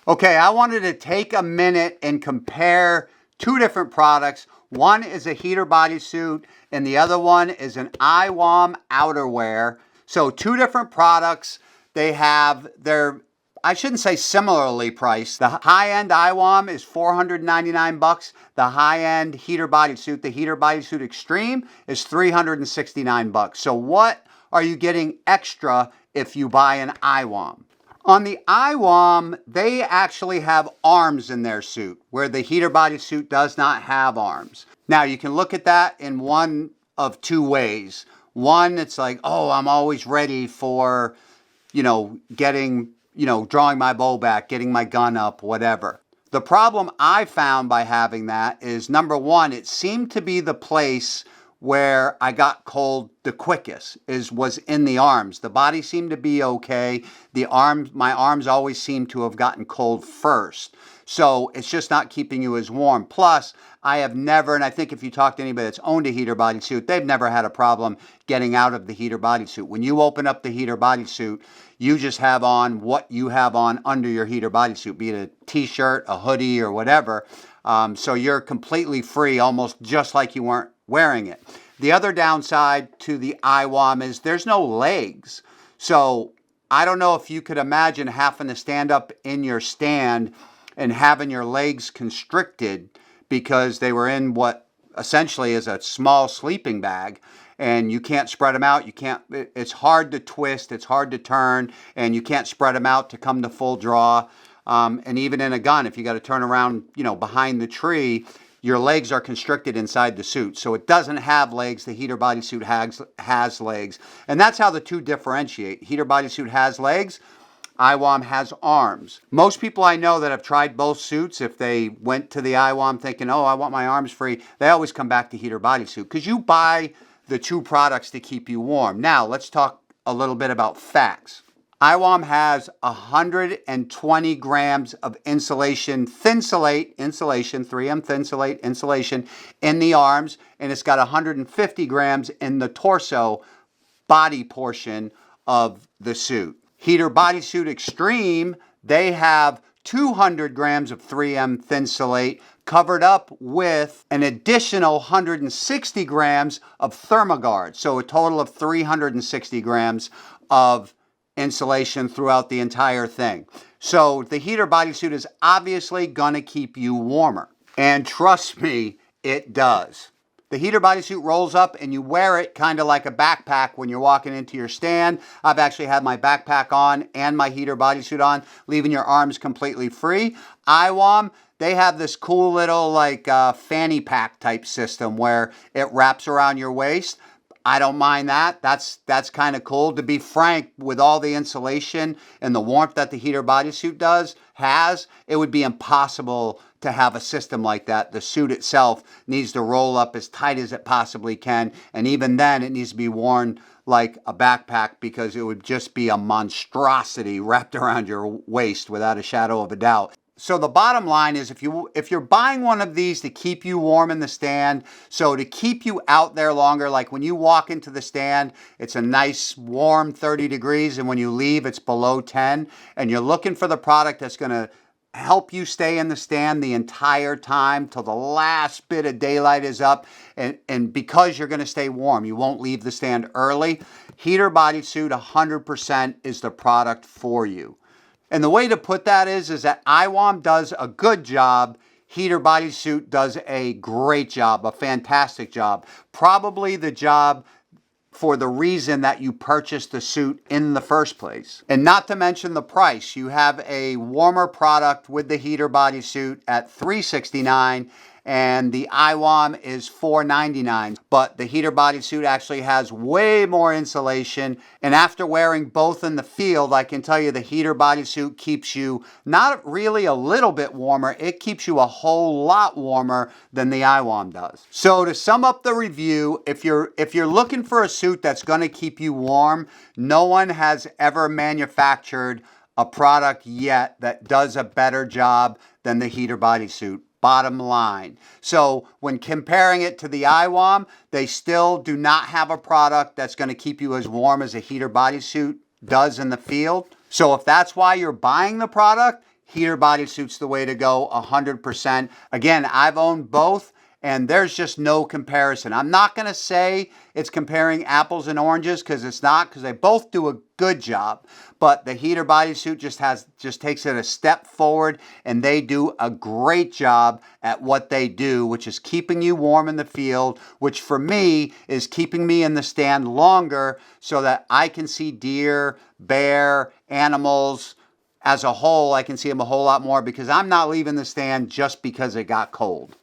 Okay, I wanted to take a minute and compare two different products. One is a heater bodysuit and the other one is an Iwom outerwear. So two different products. They're I shouldn't say similarly priced. The high-end Iwom is $499. The high-end heater bodysuit, the Heater Body Suit Xtreme, is $369. So what are you getting extra if you buy an Iwom? On the Iwom, they actually have arms in their suit, where the Heater Body Suit does not have arms. Now, you can look at that in one of two ways. One, it's like, oh, I'm always ready for, drawing my bow back, getting my gun up, whatever. The problem I found by having that is, number one, it seemed to be the place where I got cold the quickest was in the arms. The body seemed to be okay. My arms always seem to have gotten cold first. So it's just not keeping you as warm. Plus, I have never, and I think if you talk to anybody that's owned a heater bodysuit, they've never had a problem getting out of the heater bodysuit. When you open up the heater bodysuit, you just have on what you have on under your heater bodysuit, be it a t-shirt, a hoodie, or whatever. So you're completely free, almost just like you weren't wearing it. The other downside to the Iwom is there's no legs. So I don't know if you could imagine having to stand up in your stand and having your legs constricted because they were in what essentially is a small sleeping bag, and you can't spread them out. It's hard to twist, it's hard to turn, and you can't spread them out to come to full draw. And even in a gun, if you got to turn around, behind the tree, your legs are constricted inside the suit. So it doesn't have legs. The heater bodysuit has legs. And that's how the two differentiate. Heater bodysuit has legs. Iwom has arms. Most people I know that have tried both suits, if they went to the Iwom thinking, oh, I want my arms free, they always come back to heater bodysuit because you buy the two products to keep you warm. Now, let's talk a little bit about facts. Iwom has 120 grams of insulation, Thinsulate insulation, 3M Thinsulate insulation in the arms, and it's got 150 grams in the torso body portion of the suit. Heater Body Suit Xtreme, they have 200 grams of 3M Thinsulate covered up with an additional 160 grams of Thermoguard. So a total of 360 grams of insulation throughout the entire thing. So the heater bodysuit is obviously gonna keep you warmer. And trust me, it does. The heater bodysuit rolls up and you wear it kind of like a backpack when you're walking into your stand. I've actually had my backpack on and my heater bodysuit on, leaving your arms completely free. Iwom, they have this cool little fanny pack type system where it wraps around your waist. I don't mind that. That's kind of cool. To be frank, with all the insulation and the warmth that the heater bodysuit has, it would be impossible to have a system like that. The suit itself needs to roll up as tight as it possibly can, and even then it needs to be worn like a backpack because it would just be a monstrosity wrapped around your waist without a shadow of a doubt. So the bottom line is if you're buying one of these to keep you warm in the stand, so to keep you out there longer, like when you walk into the stand, it's a nice warm 30 degrees, and when you leave, it's below 10, and you're looking for the product that's going to help you stay in the stand the entire time till the last bit of daylight is up, and because you're going to stay warm, you won't leave the stand early, Heater Bodysuit 100% is the product for you. And the way to put that is that Iwom does a good job. Heater Bodysuit does a great job, a fantastic job. Probably the job for the reason that you purchased the suit in the first place. And not to mention the price. You have a warmer product with the Heater Bodysuit at $369, and the Iwom is $499. But the Heater Bodysuit actually has way more insulation, and after wearing both in the field, I can tell you the Heater Bodysuit keeps you not really a little bit warmer, it keeps you a whole lot warmer than the Iwom does. So to sum up the review, if you're looking for a suit that's gonna keep you warm, no one has ever manufactured a product yet that does a better job than the Heater Bodysuit. Bottom line. So when comparing it to the Iwom, they still do not have a product that's going to keep you as warm as a Heater Bodysuit does in the field. So if that's why you're buying the product, Heater Body Suit's the way to go 100%. Again, I've owned both, and there's just no comparison. I'm not going to say it's comparing apples and oranges, because it's not, because they both do a good job. But the Heater Body Suit just takes it a step forward, and they do a great job at what they do, which is keeping you warm in the field, which for me is keeping me in the stand longer so that I can see deer, bear, animals as a whole. I can see them a whole lot more because I'm not leaving the stand just because it got cold.